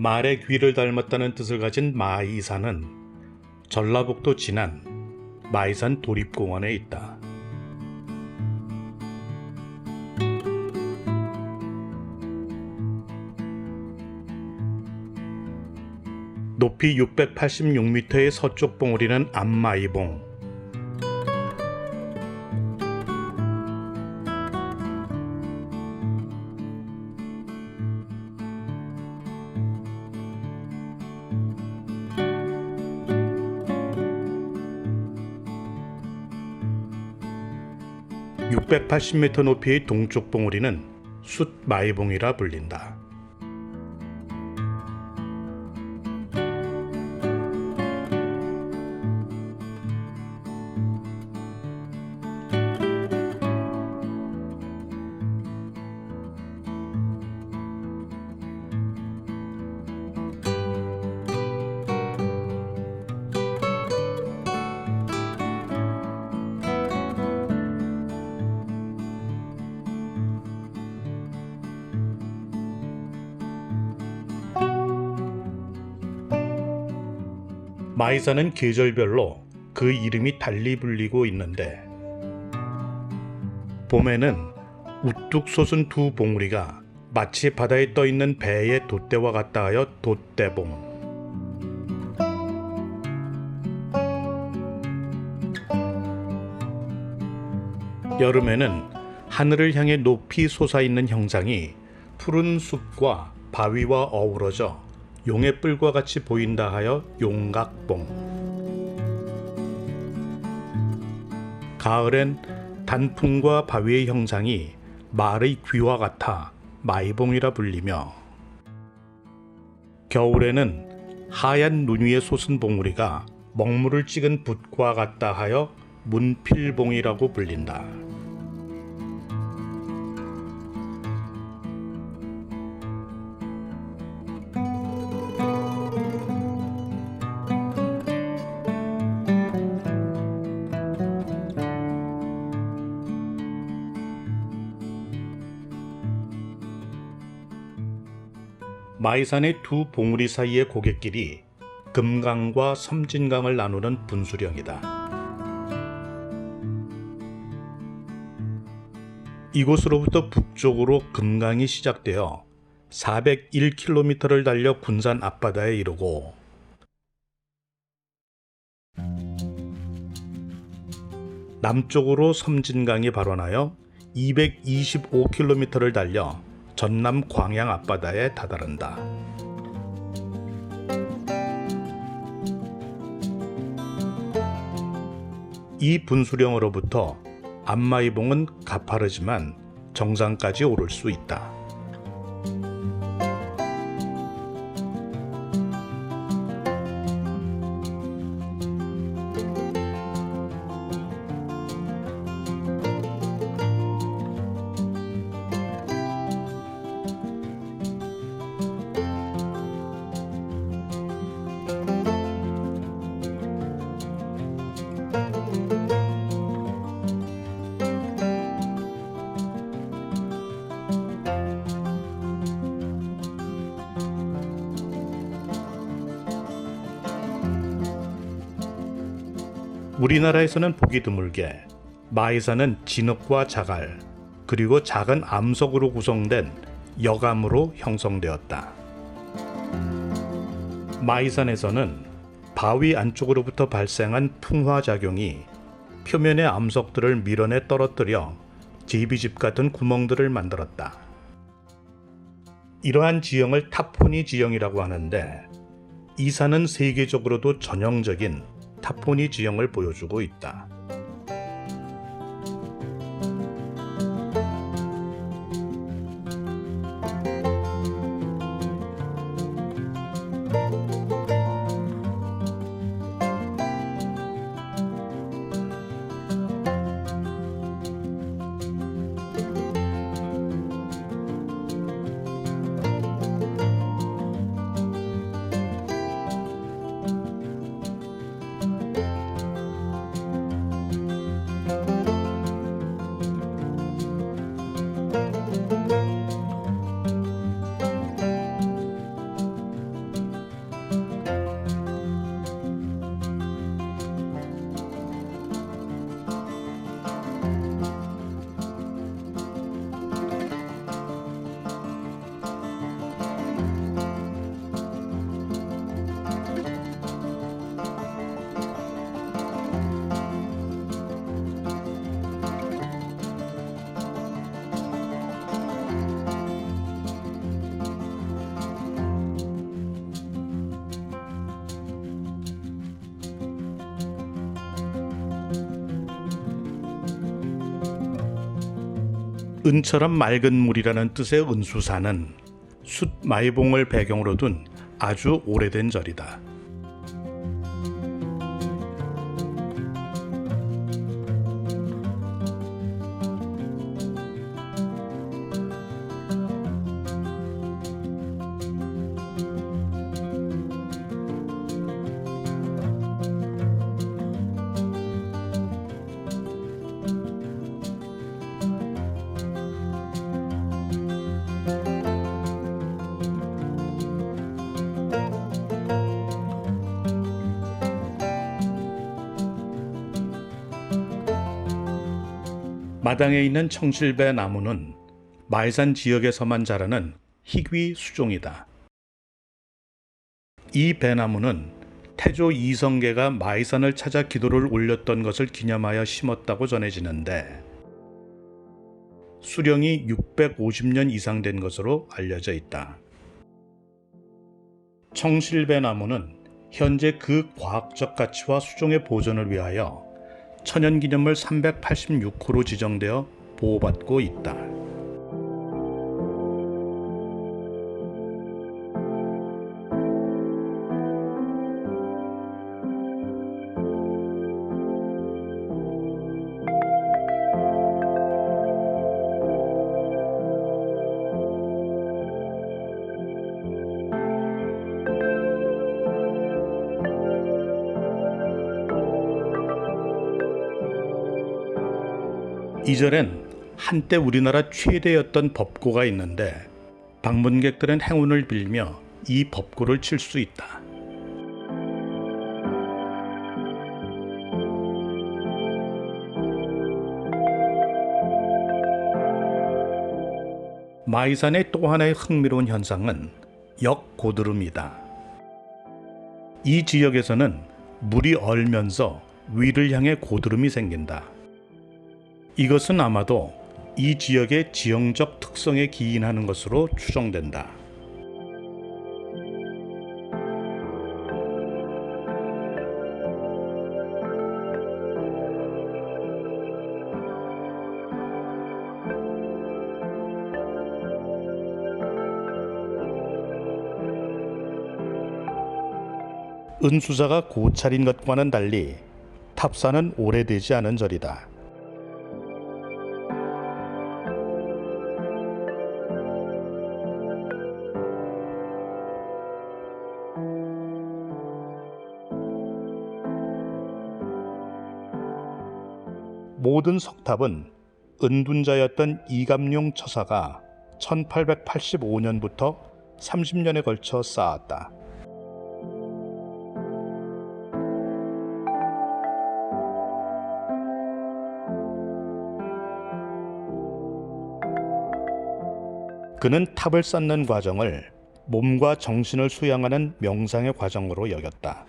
말의 귀를 닮았다는 뜻을 가진 마이산은 전라북도 진안 마이산 도립공원에 있다. 높이 686m의 서쪽 봉우리는 암마이봉, (680m) 높이의 동쪽 봉우리는 숫마이봉이라 불린다. 마이산은 계절별로 그 이름이 달리 불리고 있는데, 봄에는 우뚝 솟은 두 봉우리가 마치 바다에 떠있는 배의 돛대와 같다 하여 돛대봉, 여름에는 하늘을 향해 높이 솟아있는 형상이 푸른 숲과 바위와 어우러져 용의 뿔과 같이 보인다 하여 용각봉, 가을엔 단풍과 바위의 형상이 말의 귀와 같아 마이봉이라 불리며, 겨울에는 하얀 눈 위에 솟은 봉우리가 먹물을 찍은 붓과 같다 하여 문필봉이라고 불린다. 마이산의 두 봉우리 사이의 고갯길이 금강과 섬진강을 나누는 분수령이다. 이곳으로부터 북쪽으로 금강이 시작되어 401km를 달려 군산 앞바다에 이르고, 남쪽으로 섬진강이 발원하여 225km를 달려 전남 광양 앞바다에 다다른다. 이 분수령으로부터 암마이봉은 가파르지만 정상까지 오를 수 있다. 우리나라에서는 보기 드물게 마이산은 진흙과 자갈, 그리고 작은 암석으로 구성된 여감으로 형성되었다. 마이산에서는 바위 안쪽으로부터 발생한 풍화작용이 표면의 암석들을 밀어내 떨어뜨려 제비집 같은 구멍들을 만들었다. 이러한 지형을 타포니 지형이라고 하는데, 이 산은 세계적으로도 전형적인 타포니 지형을 보여주고 있다. 은처럼 맑은 물이라는 뜻의 은수사는 숫 마이봉을 배경으로 둔 아주 오래된 절이다. 마당에 있는 청실배 나무는 마이산 지역에서만 자라는 희귀 수종이다. 이 배나무는 태조 이성계가 마이산을 찾아 기도를 올렸던 것을 기념하여 심었다고 전해지는데 수령이 650년 이상 된 것으로 알려져 있다. 청실배 나무는 현재 그 과학적 가치와 수종의 보존을 위하여 천연기념물 386호로 지정되어 보호받고 있다. 이 절엔 한때 우리나라 최대였던 법고가 있는데 방문객들은 행운을 빌며 이 법고를 칠 수 있다. 마이산의 또 하나의 흥미로운 현상은 역고드름이다. 이 지역에서는 물이 얼면서 위를 향해 고드름이 생긴다. 이것은 아마도 이 지역의 지형적 특성에 기인하는 것으로 추정된다. 은수사가 고찰인 것과는 달리 탑사는 오래되지 않은 절이다. 모든 석탑은 은둔자였던 이감룡 처사가 1885년부터 30년에 걸쳐 쌓았다. 그는 탑을 쌓는 과정을 몸과 정신을 수양하는 명상의 과정으로 여겼다.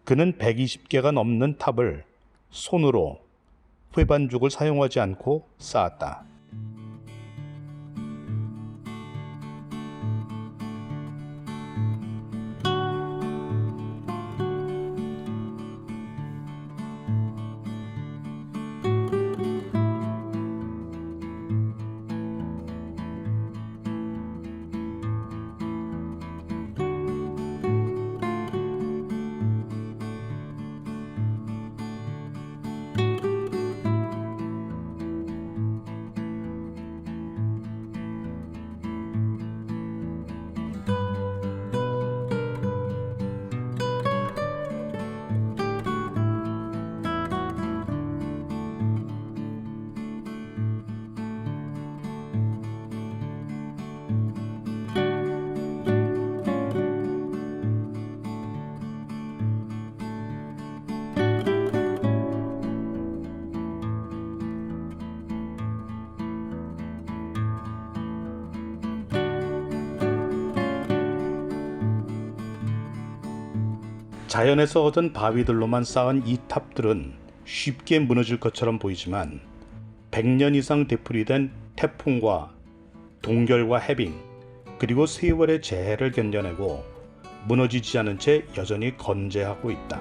그는 120개가 넘는 탑을 손으로 회반죽을 사용하지 않고 쌓았다. 자연에서 얻은 바위들로만 쌓은 이 탑들은 쉽게 무너질 것처럼 보이지만 100년 이상 되풀이된 태풍과 동결과 해빙 그리고 세월의 재해를 견뎌내고 무너지지 않은 채 여전히 건재하고 있다.